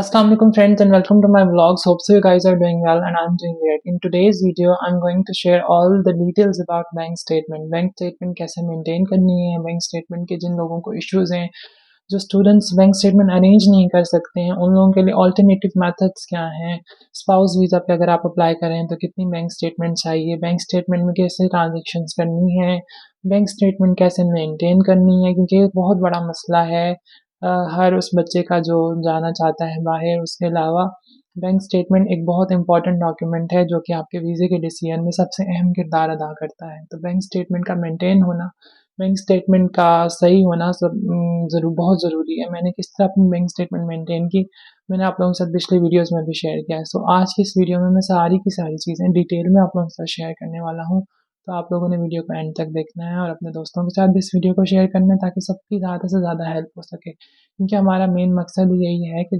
Assalamu alaikum friends and welcome to my vlogs. Hope so you guys are doing well and I'm doing great. In today's video, I'm going to share all the details about bank statement. Bank statement कैसे maintain करनी है, bank statement के जिन लोगों को issues हैं, जो students bank statement arrange नहीं कर सकते हैं, उन लोगों के लिए ऑल्टरनेटिव मेथड्स क्या हैं, स्पाउस वीज़ा पे अगर आप अप्लाई करें तो कितनी बैंक स्टेटमेंट चाहिए, बैंक स्टेटमेंट में कैसे ट्रांजेक्शन्स करनी है, बैंक स्टेटमेंट कैसे मेंटेन करनी है, क्योंकि ये बहुत बड़ा मसला है हर उस बच्चे का जो जाना चाहता है बाहर। उसके अलावा बैंक स्टेटमेंट एक बहुत इंपॉर्टेंट डॉक्यूमेंट है जो कि आपके वीज़े के डिसीजन में सबसे अहम किरदार अदा करता है। तो बैंक स्टेटमेंट का मेंटेन होना, बैंक स्टेटमेंट का सही होना बहुत ज़रूरी है। मैंने किस तरह अपनी बैंक स्टेटमेंट मेंटेन की, मैंने आप लोगों के साथ पिछले वीडियोज़ में भी शेयर किया है। सो आज की इस वीडियो में मैं सारी की सारी चीज़ें डिटेल में आप लोगों के साथ शेयर करने वाला हूँ। तो आप लोगों ने वीडियो को एंड तक देखना है और अपने दोस्तों के साथ भी इस वीडियो को शेयर करना है ताकि सबकी ज़्यादा से ज़्यादा हेल्प हो सके, क्योंकि हमारा मेन मकसद यही है कि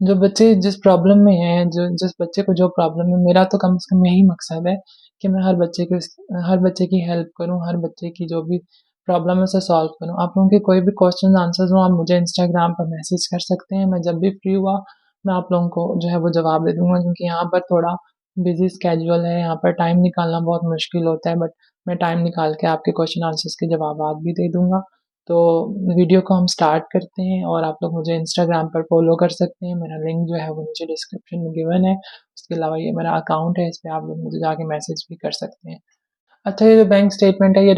जो बच्चे जिस प्रॉब्लम में हैं, जो जिस बच्चे को जो प्रॉब्लम है, मेरा तो कम से कम यही मकसद है कि मैं हर बच्चे की हेल्प करूं, हर बच्चे की जो भी प्रॉब्लम है उसे सॉल्व करूं। आप लोगों के कोई भी क्वेश्चन आंसर्स हो, आप मुझे इंस्टाग्राम पर मैसेज कर सकते हैं। मैं जब भी फ्री हुआ मैं आप लोगों को जो है वो जवाब दे दूंगा, क्योंकि यहाँ पर थोड़ा बिजी स्केड्यूल है, यहाँ पर टाइम निकालना बहुत मुश्किल होता है, बट मैं टाइम निकाल के आपके क्वेश्चन आंसर्स के जवाब भी दे दूंगा। तो वीडियो को हम स्टार्ट करते हैं और आप लोग मुझे इंस्टाग्राम पर फॉलो कर सकते हैं। मेरा लिंक जो है वो नीचे डिस्क्रिप्शन में गिवन है। उसके अलावा ये मेरा अकाउंट है, इस पर आप लोग मुझे जाके मैसेज भी कर सकते हैं। अच्छा, ये जो बैंक स्टेटमेंट है ये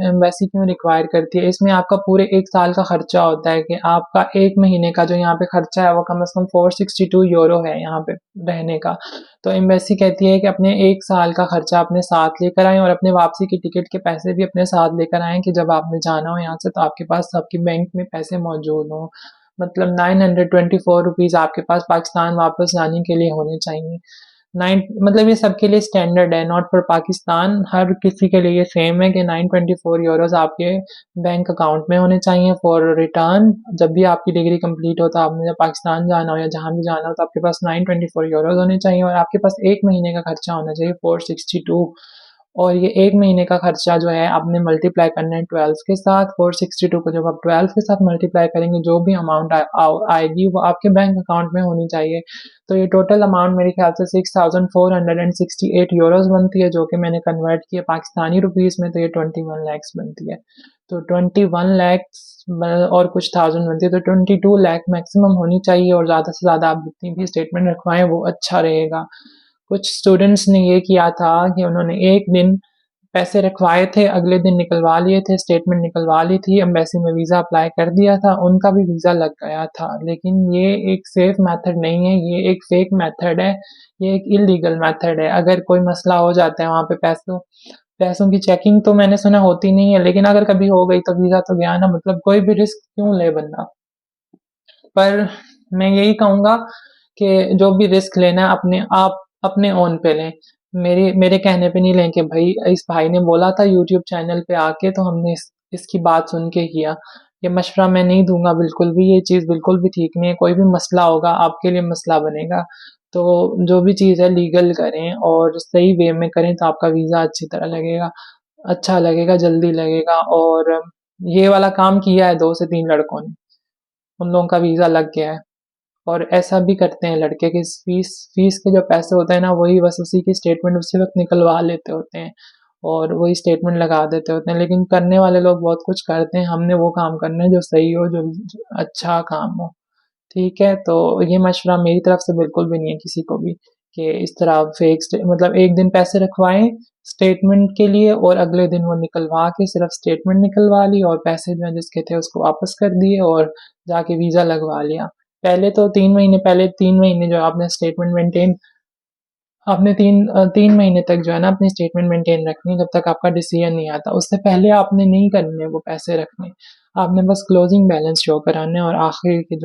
एम्बेसी क्यों रिक्वायर करती है? इसमें आपका पूरे 1 साल का खर्चा होता है कि आपका 1 महीने का जो यहाँ पे खर्चा है वो कम से कम 462 यूरो है यहाँ पे रहने का। तो एम्बेसी कहती है कि अपने 1 साल का खर्चा अपने साथ लेकर आएँ और अपने वापसी की टिकट के पैसे भी अपने साथ लेकर आएँ कि जब आपने जाना हो यहाँ से तो आपके पास आपकी बैंक में पैसे मौजूद हों। मतलब 924 रुपीज़ आपके पास पाकिस्तान वापस जाने के लिए होने चाहिए। नाइन मतलब ये सबके लिए स्टैंडर्ड है, नॉट फॉर पाकिस्तान। हर किसी के लिए ये सेम है कि 924 यूरोज आपके बैंक अकाउंट में होने चाहिए फॉर रिटर्न। जब भी आपकी डिग्री कंप्लीट हो तो आपने जब पाकिस्तान जाना हो या जहाँ भी जाना हो तो आपके पास 924 यूरोज होने चाहिए और आपके पास 1 महीने का खर्चा होना चाहिए 462। और ये 1 महीने का खर्चा जो है आपने मल्टीप्लाई करना है 12 के साथ। 462 को जब आप 12 के साथ मल्टीप्लाई करेंगे जो भी अमाउंट आएगी वो आपके बैंक अकाउंट में होनी चाहिए। तो ये टोटल अमाउंट मेरे ख्याल से 6468 यूरोज बनती है, जो कि मैंने कन्वर्ट किया पाकिस्तानी रुपीस में तो ये 21 लैक्स बनती है। तो 21 लैक्स और कुछ थाउजेंड बनती है, तो 22 लाख मैक्सिमम होनी चाहिए और ज़्यादा से ज़्यादा आप जितनी भी स्टेटमेंट रखवाएं वो अच्छा रहेगा। कुछ स्टूडेंट्स ने ये किया था कि उन्होंने एक दिन पैसे रखवाए थे, अगले दिन निकलवा लिए थे, स्टेटमेंट निकलवा ली थी, एम्बेसी में वीज़ा अप्लाई कर दिया था, उनका भी वीज़ा लग गया था। लेकिन ये एक सेफ मेथड नहीं है, ये एक फेक मेथड है, ये एक इलीगल मेथड है। अगर कोई मसला हो जाता है वहाँ पे पैसों पैसों की चेकिंग तो मैंने सुना होती नहीं है, लेकिन अगर कभी हो गई तो वीज़ा तो गया ना, मतलब कोई भी रिस्क क्यों ले बंदा। पर मैं यही कहूँगा कि जो भी रिस्क लेना है अपने आप अपने ओन पे लें। मेरे कहने पे नहीं लें कि भाई इस भाई ने बोला था यूट्यूब चैनल पे आके तो हमने इसकी बात सुन के किया। ये मशवरा मैं नहीं दूंगा बिल्कुल भी, ये चीज़ बिल्कुल भी ठीक नहीं है। कोई भी मसला होगा आपके लिए मसला बनेगा, तो जो भी चीज़ है लीगल करें और सही वे में करें तो आपका वीज़ा अच्छी तरह लगेगा, अच्छा लगेगा, जल्दी लगेगा। और ये वाला काम किया है 2 से 3 लड़कों ने, उन लोगों का वीज़ा लग गया है। और ऐसा भी करते हैं लड़के कि फीस फीस के जो पैसे होते हैं ना वही बस उसी की स्टेटमेंट उसी वक्त निकलवा लेते होते हैं और वही स्टेटमेंट लगा देते होते हैं। लेकिन करने वाले लोग बहुत कुछ करते हैं, हमने वो काम करना है जो सही हो, जो अच्छा काम हो। ठीक है, तो ये मशवरा मेरी तरफ से बिल्कुल भी नहीं है किसी को भी कि इस तरह मतलब एक दिन पैसे रखवाएं स्टेटमेंट के लिए और अगले दिन वो निकलवा के सिर्फ स्टेटमेंट निकलवा ली और पैसे जो जिसके थे उसको वापस कर दिए और जाके वीज़ा लगवा लिया। पहले तो 3 महीने पहले 3 महीने जो आपने स्टेटमेंट मेंटेन आपने 3 महीने तक जो है ना अपनी स्टेटमेंट मेंटेन रखनी है जब तक आपका डिसीजन नहीं आता। उससे पहले आपने नहीं करने वो पैसे रखने, आपने बस क्लोजिंग बैलेंस शो कराना है और आखिर के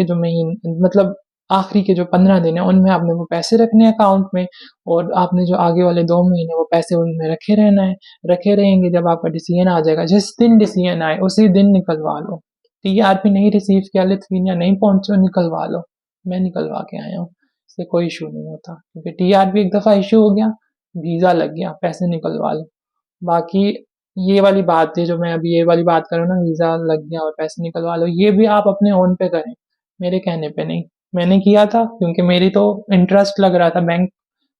जो महीने मतलब आखिरी के जो 15 दिन है उनमें आपने वो पैसे रखने हैं अकाउंट में और आपने जो आगे वाले 2 महीने वो पैसे उनमें रखे रहना है। रखे रहेंगे, जब आपका डिसीजन आ जाएगा जिस दिन डिसीजन आए उसी दिन निकलवा लो। टीआरपी नहीं रिसीव किया, लिथुआनिया नहीं पहुंचे, निकलवा लो। मैं निकलवा के आया हूँ, इससे कोई इशू नहीं होता, क्योंकि टीआरपी एक दफ़ा इशू हो गया, वीज़ा लग गया, पैसे निकलवा लो। बाकी ये वाली बात थी जो मैं अभी ये वाली बात कर रहा हूँ ना, वीज़ा लग गया और पैसे निकलवा लो, ये भी आप अपने ओन पे करें, मेरे कहने पे नहीं। मैंने किया था क्योंकि मेरी तो इंटरेस्ट लग रहा था, बैंक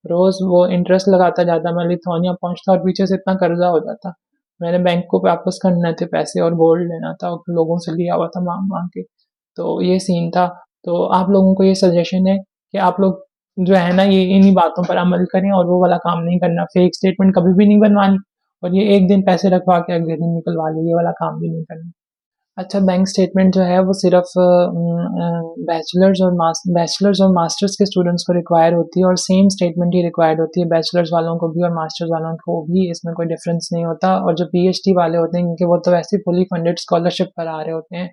रोज़ वो इंटरेस्ट लगाता जाता, मैं लिथुआनिया पहुँचता और पीछे से इतना कर्जा हो जाता। मैंने बैंक को वापस करने थे पैसे और गोल्ड लेना था और लोगों से लिया हुआ था माँग-माँग के। तो ये सीन था। तो आप लोगों को ये सजेशन है कि आप लोग जो है ना ये इन्हीं बातों पर अमल करें और वो वाला काम नहीं करना। फेक स्टेटमेंट कभी भी नहीं बनवानी और ये एक दिन पैसे रखवा के अगले दिन निकलवा लो, ये वाला काम भी नहीं करना। अच्छा, बैंक स्टेटमेंट जो है वो सिर्फ बैचलर्स और मास्टर्स के स्टूडेंट्स को रिक्वायर होती है और सेम स्टेटमेंट ही रिक्वायर्ड होती है बैचलर्स वालों को भी और मास्टर्स वालों को भी, इसमें कोई डिफरेंस नहीं होता। और जो पीएचडी वाले होते हैं क्योंकि वो तो वैसे ही फुली फंडेड स्कॉलरशिप पर आ रहे होते हैं,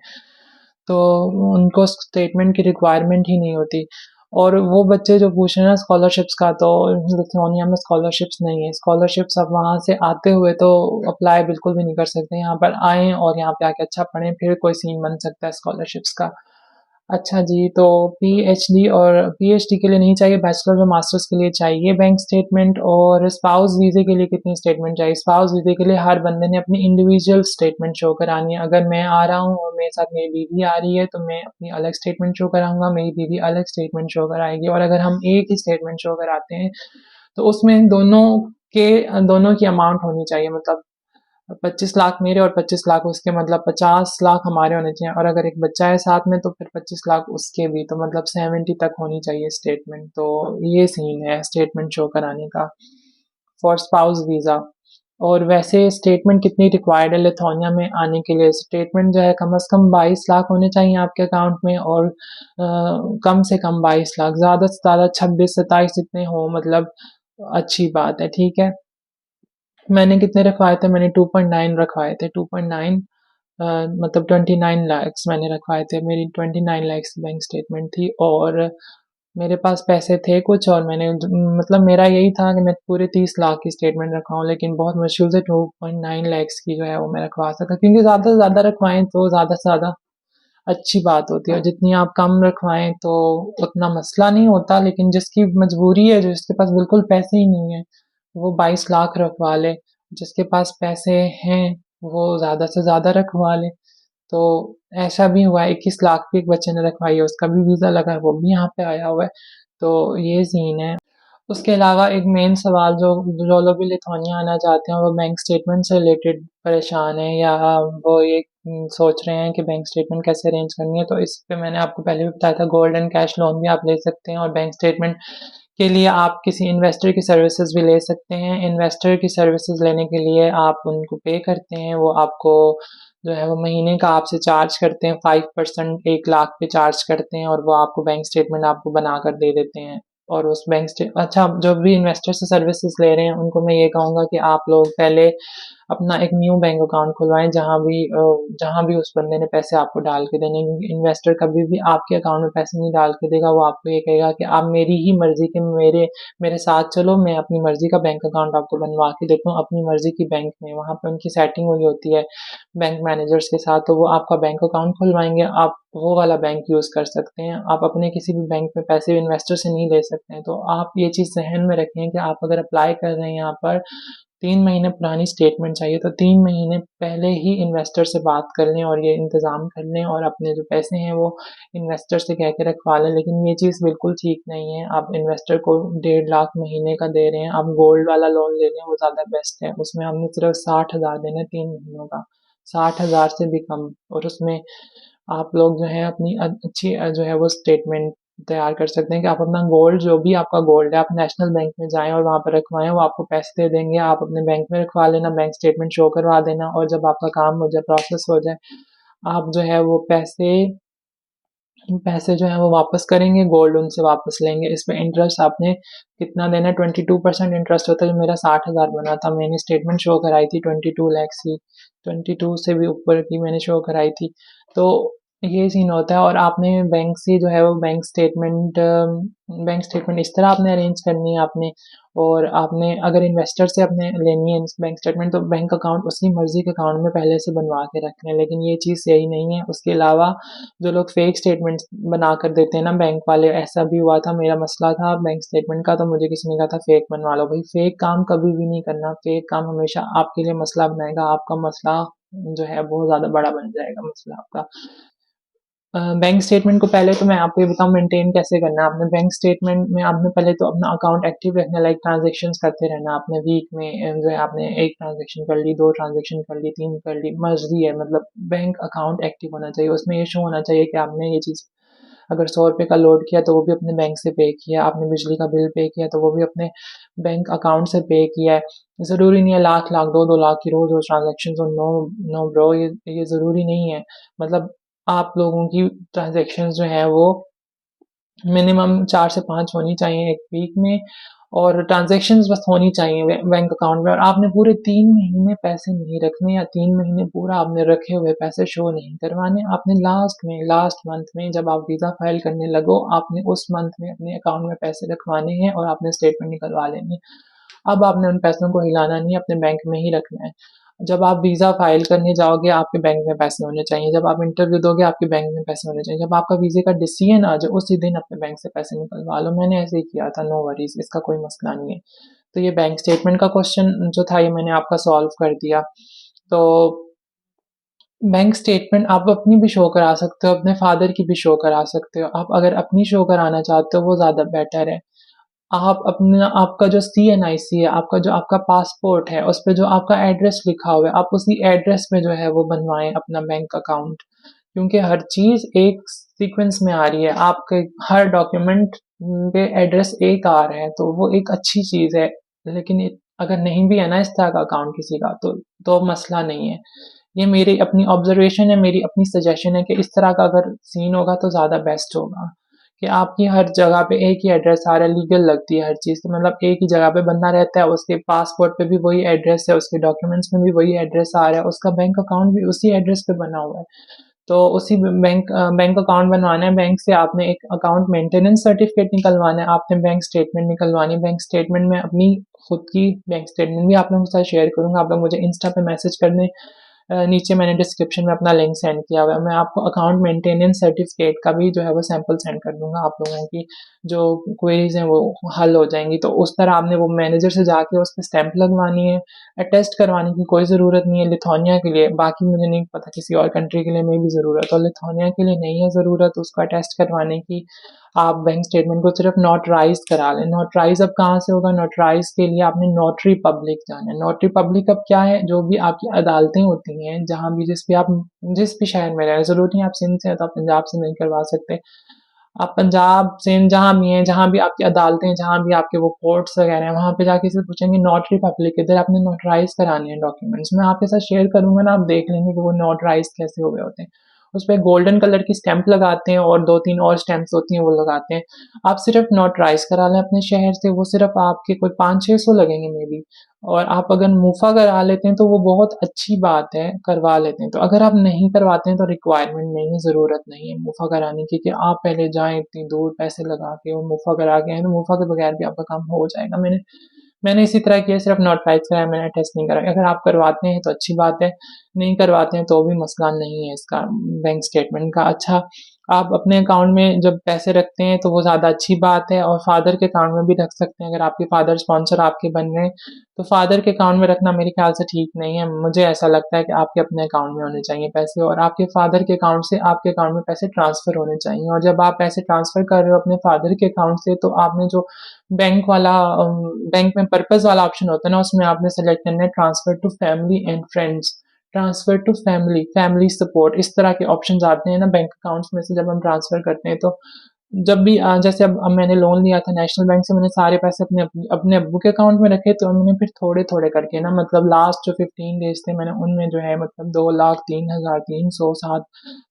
तो उनको स्टेटमेंट की रिक्वायरमेंट ही नहीं होती। और वो बच्चे जो पूछ रहे हैं ना स्कॉलरशिप्स का, तो लिथुआनिया में स्कॉलरशिप्स नहीं है। स्कॉलरशिप्स आप वहाँ से आते हुए तो अप्लाई बिल्कुल भी नहीं कर सकते। यहाँ पर आएँ और यहाँ पे आके अच्छा पढ़ें, फिर कोई सीन बन सकता है स्कॉलरशिप्स का। अच्छा जी, तो पीएचडी और पीएचडी के लिए नहीं चाहिए, बैचलर और मास्टर्स के लिए चाहिए बैंक स्टेटमेंट। और स्पाउस वीज़े के लिए कितनी स्टेटमेंट चाहिए? स्पाउस वीज़े के लिए हर बंदे ने अपनी इंडिविजुअल स्टेटमेंट शो करानी है। अगर मैं आ रहा हूँ और मेरे साथ मेरी बीवी आ रही है, तो मैं अपनी अलग स्टेटमेंट शो कराऊँगा, मेरी बीवी अलग स्टेटमेंट शो कराएगी। और अगर हम एक ही स्टेटमेंट शो कराते हैं, तो उसमें दोनों की अमाउंट होनी चाहिए, मतलब 25 लाख मेरे और 25 लाख उसके, मतलब 50 लाख हमारे होने चाहिए। और अगर एक बच्चा है साथ में तो फिर 25 लाख उसके भी, तो मतलब 70 तक होनी चाहिए स्टेटमेंट। तो ये सीन है स्टेटमेंट शो कराने का फॉर स्पाउस वीज़ा। और वैसे स्टेटमेंट कितनी रिक्वायर्ड है लिथुआनिया में आने के लिए? स्टेटमेंट जो है कम से कम 22 लाख होने चाहिए आपके अकाउंट में, और कम से कम 22 लाख, ज़्यादा से ज़्यादा 26-27 जितने हो, मतलब अच्छी बात है, ठीक है। मैंने कितने रखवाए थे? मैंने 2.9 रखवाए थे, 2.9 मतलब 29 lakhs मैंने रखवाए थे। मेरी 29 lakhs बैंक स्टेटमेंट थी और मेरे पास पैसे थे कुछ, और मतलब मेरा यही था कि मैं पूरे 30 लाख की स्टेटमेंट रखवाऊँ, लेकिन बहुत मुश्किल से 2.9 lakhs की जो है वो मैं रखवा सका, क्योंकि ज़्यादा से ज़्यादा रखवाएं तो ज़्यादा से ज़्यादा अच्छी बात होती है, और जितनी आप कम रखवाएं तो उतना मसला नहीं होता। लेकिन जिसकी मजबूरी है, जिसके पास बिल्कुल पैसे ही नहीं है, वो 22 लाख रखवा ले। जिसके पास पैसे हैं वो ज़्यादा से ज़्यादा रखवा ले। तो ऐसा भी हुआ है, 21 लाख भी एक बच्चे ने रखवाई है, उसका भी वीज़ा लगा है, वो भी यहाँ पे आया हुआ है। तो ये सीन है। उसके अलावा एक मेन सवाल जो जो लोग भी लिथुआनिया आना चाहते हैं वो बैंक स्टेटमेंट से रिलेटेड परेशान है, या वो ये सोच रहे हैं कि बैंक स्टेटमेंट कैसे अरेंज करनी है। तो इस पे मैंने आपको पहले भी बताया था, गोल्ड एंड कैश लोन भी आप ले सकते हैं, और बैंक स्टेटमेंट के लिए आप किसी इन्वेस्टर की सर्विसेज भी ले सकते हैं। इन्वेस्टर की सर्विसेज लेने के लिए आप उनको पे करते हैं, वो आपको जो है वो महीने का आपसे चार्ज करते हैं, 5% 1 लाख पे चार्ज करते हैं, और वो आपको बैंक स्टेटमेंट आपको बना कर दे देते हैं। और उस बैंक स्टे अच्छा, जो भी इन्वेस्टर से सर्विसेज ले रहे हैं उनको मैं ये कहूँगा कि आप लोग पहले अपना एक न्यू बैंक अकाउंट खुलवाएं, जहाँ भी उस बंदे ने पैसे आपको डाल के देने। इन्वेस्टर कभी भी आपके अकाउंट में पैसे नहीं डाल के देगा, वो आपको ये कहेगा कि आप मेरी ही मर्जी के मेरे साथ चलो, मैं अपनी मर्जी का बैंक अकाउंट आपको बनवा के देता हूँ अपनी मर्जी की बैंक में। वहाँ पे उनकी सेटिंग हुई होती है बैंक मैनेजर्स के साथ, तो वो आपका बैंक अकाउंट खुलवाएंगे, आप वो वाला बैंक यूज़ कर सकते हैं। आप अपने किसी भी बैंक में पैसे इन्वेस्टर से नहीं ले सकते हैं। तो आप ये चीज़ ज़हन में रखें कि आप अगर अप्लाई कर रहे हैं यहाँ पर, 3 महीने पुरानी स्टेटमेंट चाहिए, तो 3 महीने पहले ही इन्वेस्टर से बात कर लें और ये इंतज़ाम कर लें, और अपने जो पैसे हैं वो इन्वेस्टर से कह के रखवा लें। लेकिन ये चीज़ बिल्कुल ठीक नहीं है, आप इन्वेस्टर को 1.5 लाख महीने का दे रहे हैं, आप गोल्ड वाला लोन ले लें, वो ज़्यादा बेस्ट है। उसमें हमने सिर्फ 60,000 देना है 3 महीनों का, 60,000 से भी कम। और उसमें आप लोग जो है अपनी अच्छी जो है वो स्टेटमेंट तैयार कर सकते हैं कि आप अपना गोल्ड, जो भी आपका गोल्ड है, आप नेशनल बैंक में जाएं और वहाँ पर रखवाएं, वो आपको पैसे दे देंगे, आप अपने बैंक में रखवा लेना, बैंक स्टेटमेंट शो करवा देना, और जब आपका काम हो जाए, प्रोसेस हो जाए, आप जो है वो पैसे जो है वो वापस करेंगे, गोल्ड उनसे वापस लेंगे। इसमें इंटरेस्ट आपने कितना देना है? 22% इंटरेस्ट होता है। जो मेरा 60,000 बना था, मैंने स्टेटमेंट शो कराई थी 22 लैक्स की, 22 से भी ऊपर की मैंने शो कराई थी। तो ये सीन होता है। और आपने बैंक से जो है वो बैंक स्टेटमेंट इस तरह आपने अरेंज करनी है आपने। और आपने अगर इन्वेस्टर से अपने लेनी है बैंक स्टेटमेंट, तो बैंक अकाउंट उसकी मर्जी के अकाउंट में पहले से बनवा के रखने हैं, लेकिन ये चीज़ सही नहीं है। उसके अलावा जो लोग फेक स्टेटमेंट्स बना कर देते हैं ना बैंक वाले, ऐसा भी हुआ था, मेरा मसला था बैंक स्टेटमेंट का, तो मुझे किसी ने कहा था फेक बनवा लो। भाई फेक काम कभी भी नहीं करना, फेक काम हमेशा आपके लिए मसला बनाएगा, आपका मसला जो है बहुत ज़्यादा बड़ा बन जाएगा मसला आपका। बैंक स्टेटमेंट को पहले तो मैं आपको ये बताऊँ मेंटेन कैसे करना है। आपने बैंक स्टेटमेंट में आपने पहले तो अपना अकाउंट एक्टिव रखना है, लाइक ट्रांजेक्शन्स करते रहना। आपने वीक में जो है आपने 1 ट्रांजेक्शन कर ली, 2 ट्रांजेक्शन कर ली, 3 कर ली, मर्ज़ी है। मतलब बैंक अकाउंट एक्टिव होना चाहिए, उसमें ये शो होना चाहिए कि आपने ये चीज़ अगर 100 रुपए का लोड किया तो वो भी अपने बैंक से पे किया, आपने बिजली का बिल पे किया तो वो भी अपने बैंक अकाउंट से पे किया है। ज़रूरी नहीं है लाख लाख 2-2 लाख की रोज़-रोज़ ट्रांज़ैक्शंस हो। नो नो ब्रो, ये ज़रूरी नहीं है। मतलब आप लोगों की ट्रांज़ैक्शंस जो हैं वो मिनिमम 4 से 5 होनी चाहिए एक वीक में, और ट्रांज़ैक्शंस बस होनी चाहिए बैंक अकाउंट में। और आपने पूरे 3 महीने पैसे नहीं रखने, या 3 महीने पूरा आपने रखे हुए पैसे शो नहीं करवाने। आपने लास्ट मंथ में जब आप वीज़ा फाइल करने लगो, आपने उस मंथ में अपने अकाउंट में पैसे रखवाने हैं और आपने स्टेटमेंट निकलवा लेनी है। अब आपने उन पैसों को हिलाना नहीं है, अपने बैंक में ही रखना है। जब आप वीज़ा फाइल करने जाओगे, आपके बैंक में पैसे होने चाहिए। जब आप इंटरव्यू दोगे, आपके बैंक में पैसे होने चाहिए। जब आपका वीज़े का डिसीजन आ जाए, उसी दिन अपने बैंक से पैसे निकलवा लो। मैंने ऐसे ही किया था, नो वरीज़, इसका कोई मसला नहीं है। तो ये बैंक स्टेटमेंट का क्वेश्चन जो था, ये मैंने आपका सॉल्व कर दिया। तो बैंक स्टेटमेंट आप अपनी भी शो करा सकते हो, अपने फादर की भी शो करा सकते हो। आप अगर अपनी शो कराना चाहते हो, वो ज़्यादा बेटर है। आप अपना आपका जो CNIC है, आपका जो आपका पासपोर्ट है, उस पे जो आपका एड्रेस लिखा हुआ है, आप उसी एड्रेस पे जो है वो बनवाएँ अपना बैंक अकाउंट। क्योंकि हर चीज़ एक सीक्वेंस में आ रही है, आपके हर डॉक्यूमेंट पे एड्रेस एक आ रहा है, तो वो एक अच्छी चीज़ है। लेकिन अगर नहीं भी है ना इस तरह का अकाउंट किसी का, तो मसला नहीं है। ये मेरी अपनी ऑब्जर्वेशन है, मेरी अपनी सजेशन है कि इस तरह का अगर सीन होगा तो ज़्यादा बेस्ट होगा। कि आपकी हर जगह पे एक ही एड्रेस आ रहा है, लीगल लगती है हर चीज़। तो मतलब एक ही जगह पे बंदा रहता है, उसके पासपोर्ट पे भी वही एड्रेस है, उसके डॉक्यूमेंट्स में भी वही एड्रेस आ रहा है, उसका बैंक अकाउंट भी उसी एड्रेस पे बना हुआ है। तो उसी बैंक अकाउंट बनवाना है। बैंक से आपने एक अकाउंट मेंटेनेंस सर्टिफिकेट निकलवाना है, आपने बैंक स्टेटमेंट निकलवानी है। बैंक स्टेटमेंट में अपनी खुद की बैंक स्टेटमेंट भी आप लोगों के साथ शेयर करूंगा। आप लोग मुझे इंस्टा पे मैसेज कर दें, नीचे मैंने डिस्क्रिप्शन में अपना लिंक सेंड किया हुआ है। मैं आपको अकाउंट मेंटेनेंस सर्टिफिकेट का भी जो है वो सैंपल सेंड कर दूंगा। आप लोगों की जो क्वेरीज हैं वो हल हो जाएंगी। तो उस तरह आपने वो मैनेजर से जाके उस पर स्टैंप लगवानी है। अटेस्ट करवाने की कोई ज़रूरत नहीं है लिथुआनिया के लिए। बाकी मुझे नहीं पता किसी और कंट्री के लिए में भी ज़रूरत हो, लिथुआनिया के लिए नहीं है ज़रूरत उसको अटेस्ट करवाने की। आप बैंक स्टेटमेंट को सिर्फ नोटराइज करा लें। नोटराइज अब कहाँ से होगा? नोटराइज के लिए आपने नोटरी पब्लिक जाना है। नोटरी पब्लिक अब क्या है? जो भी आपकी अदालतें होती हैं, जहाँ भी जिस भी आप जिस भी शहर में रह रहे हैं, ज़रूरी नहीं आप सिंध से हैं तो आप पंजाब से नहीं करवा सकते। आप पंजाब सिंध जहाँ भी हैं, जहाँ भी आपकी अदालतें, जहाँ भी आपके वो कोर्ट्स वगैरह हैं, वहाँ पे जाके से पूछेंगे नोटरी पब्लिक इधर आपने नोटराइज कराने हैं डॉक्यूमेंट्स। मैं आपके साथ शेयर करूंगा ना, आप देख लेंगे कि वो नोटराइज कैसे हुए होते हैं। उस पर गोल्डन कलर की स्टैंप लगाते हैं और 2-3 और स्टैंप्स होती हैं वो लगाते हैं। आप सिर्फ नोटराइज करा लें अपने शहर से, वो सिर्फ आपके कोई 500-600 लगेंगे मे बी। और आप अगर मुफा करा लेते हैं तो वो बहुत अच्छी बात है, करवा लेते हैं। तो अगर आप नहीं करवाते हैं तो रिक्वायरमेंट नहीं है, ज़रूरत नहीं है मुफा कराने की कि आप पहले जाएं इतनी दूर पैसे लगा के और मुफा करा के आए। तो मुफा के बगैर भी आपका काम हो जाएगा। मैंने इसी तरह किया, सिर्फ नोटराइज कराया, मैंने टेस्ट नहीं कराया। अगर आप करवाते हैं तो अच्छी बात है, नहीं करवाते हैं तो भी मसला नहीं है इसका बैंक स्टेटमेंट का। अच्छा, आप अपने अकाउंट में जब पैसे रखते हैं तो वो ज़्यादा अच्छी बात है, और फादर के अकाउंट में भी रख सकते हैं। अगर आपके फादर स्पॉन्सर आपके बन रहे हैं तो फादर के अकाउंट में रखना मेरे ख्याल से ठीक नहीं है। मुझे ऐसा लगता है कि आपके अपने अकाउंट में होने चाहिए पैसे, और आपके फादर के अकाउंट से आपके अकाउंट में पैसे ट्रांसफ़र होने चाहिए। और जब आप पैसे ट्रांसफ़र कर रहे हो अपने फादर के अकाउंट से, तो आपने जो बैंक में पर्पस वाला ऑप्शन होता है ना, उसमें आपने सेलेक्ट करना है transfer to family and friends, transfer to family support. इस तरह के ऑप्शंस आते हैं ना बैंक अकाउंट्स में से जब हम ट्रांसफर करते हैं। तो जब भी जैसे अब मैंने लोन लिया था नेशनल बैंक से, मैंने सारे पैसे अपने अब्बू के अकाउंट में रखे, तो मैंने फिर थोड़े थोड़े करके ना, मतलब लास्ट जो 15 डेज थे मैंने उनमें जो है मतलब 2,03,300,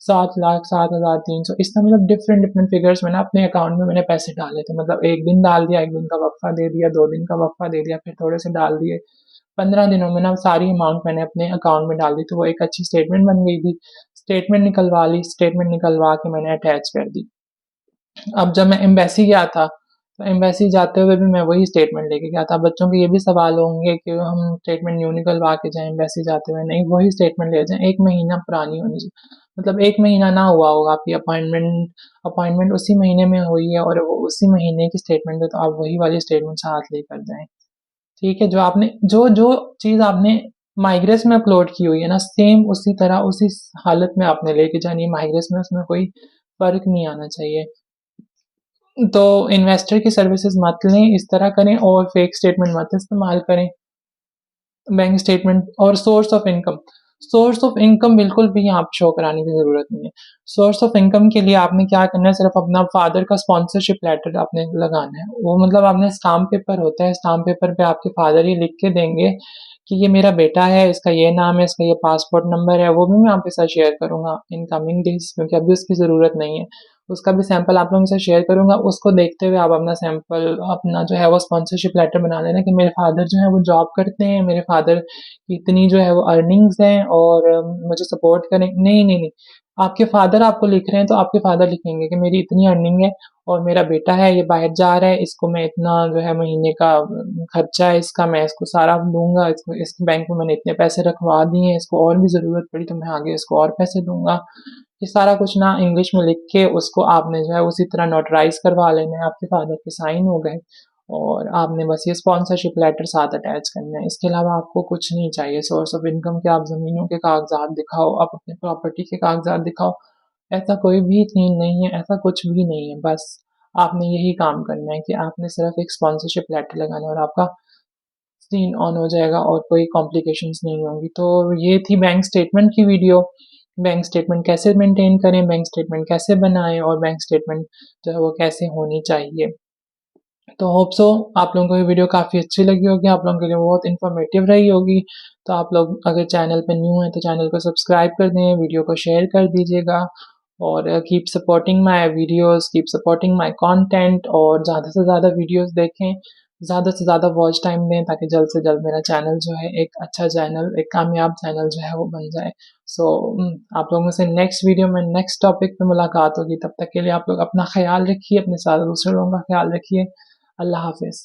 7,07,300, इस तरह मतलब डिफरेंट डिफरेंट फिगर्स में ना अपने अकाउंट में मैंने पैसे डाले थे। मतलब एक दिन डाल दिया, एक दिन का वक्फा दे दिया, 2 दिन का वक्फा दे दिया, फिर थोड़े से डाल दिए। 15 दिनों में ना सारी अमाउंट मैंने अपने अकाउंट में डाल दी, तो वो एक अच्छी स्टेटमेंट बन गई थी। स्टेटमेंट निकलवा ली, स्टेटमेंट निकलवा के मैंने अटैच कर दी। अब जब मैं एम्बेसी गया था, तो एम्बेसी जाते हुए भी मैं वही स्टेटमेंट लेके गया था। बच्चों के ये भी सवाल होंगे कि हम स्टेटमेंट न्यू निकलवा के जाएँ एम्बेसी जाते हुए, नहीं वही स्टेटमेंट ले जाएँ, 1 महीना पुरानी होनी चाहिए। मतलब 1 महीना ना हुआ होगा आपकी अपॉइंटमेंट उसी महीने में हुई है और वो उसी महीने की स्टेटमेंट है, तो आप वही वाली स्टेटमेंट साथ लेकर जाएँ। ठीक है? जो चीज़ आपने माइग्रेस में अपलोड की हुई है ना, सेम उसी तरह उसी हालत में आपने लेके जानी है माइग्रेस में, उसमें कोई फ़र्क नहीं आना चाहिए। तो इन्वेस्टर की सर्विसेज मत लें, इस तरह करें और फेक स्टेटमेंट मत इस्तेमाल करें। बैंक स्टेटमेंट और सोर्स ऑफ इनकम बिल्कुल भी यहाँ पे शो कराने की ज़रूरत नहीं है। सोर्स ऑफ इनकम के लिए आपने क्या करना है, सिर्फ अपना फादर का स्पॉन्सरशिप लेटर आपने लगाना है। वो मतलब आपने स्टाम्प पेपर होता है, स्टाम्प पेपर पे आपके फादर ये लिख के देंगे कि ये मेरा बेटा है, इसका ये नाम है, इसका ये पासपोर्ट नंबर है। वो भी मैं आपके साथ शेयर करूँगा इन कमिंग डेज़, क्योंकि अभी उसकी ज़रूरत नहीं है। उसका भी सैंपल आप लोगों के साथ शेयर करूँगा, उसको देखते हुए आप अपना जो है वो स्पॉन्सरशिप लेटर बना लेना कि मेरे फादर जो है वो जॉब करते हैं, मेरे फादर की इतनी जो है वो अर्निंग्स हैं और मुझे सपोर्ट करें। नहीं, नहीं, नहीं, आपके फादर आपको लिख रहे हैं तो आपके फादर लिखेंगे कि मेरी इतनी अर्निंग है और मेरा बेटा है, ये बाहर जा रहा है, इसको मैं इतना जो है महीने का खर्चा है इसका, मैं इसको सारा दूँगा, इसके बैंक में मैंने इतने पैसे रखवा दिए हैं, इसको और भी ज़रूरत पड़ी तो मैं आगे इसको और पैसे दूँगा। ये सारा कुछ ना इंग्लिश में लिख के उसको आपने जो है उसी तरह नोटराइज़ करवा लेना है, आपके फादर के साइन हो गए और आपने बस ये स्पॉन्सरशिप लेटर साथ अटैच करना है। इसके अलावा आपको कुछ नहीं चाहिए। सोर्स ऑफ इनकम के आप ज़मीनों के कागज़ात दिखाओ, आप अपने प्रॉपर्टी के कागज़ात दिखाओ, ऐसा कोई भी सीन नहीं है, ऐसा कुछ भी नहीं है। बस आपने यही काम करना है कि आपने सिर्फ एक स्पॉन्सरशिप लेटर लगाना है और आपका सीन ऑन हो जाएगा और कोई कॉम्प्लिकेशंस नहीं होंगी। तो ये थी बैंक स्टेटमेंट की वीडियो। बैंक स्टेटमेंट कैसे मेंटेन करें, बैंक स्टेटमेंट कैसे बनाएँ और बैंक स्टेटमेंट जो है वो कैसे होनी चाहिए। तो होप सो आप लोगों को ये वीडियो काफ़ी अच्छी लगी होगी, आप लोगों के लिए बहुत इन्फॉर्मेटिव रही होगी। तो आप लोग अगर चैनल पे न्यू हैं तो चैनल को सब्सक्राइब कर दें, वीडियो को शेयर कर दीजिएगा और keep supporting my videos, keep supporting my content और ज़्यादा से ज़्यादा वीडियोस देखें, ज़्यादा से ज़्यादा वॉच टाइम दें ताकि जल्द से जल्द मेरा चैनल जो है एक अच्छा चैनल, एक कामयाब चैनल जो है वो बन जाए। सो आप लोगों से नेक्स्ट वीडियो में नेक्स्ट टॉपिक पे मुलाकात होगी। तब तक के लिए आप लोग अपना ख़्याल रखिए, अपने साथ दूसरे लोगों का ख़्याल रखिए। अल्लाह हाफ़िज़।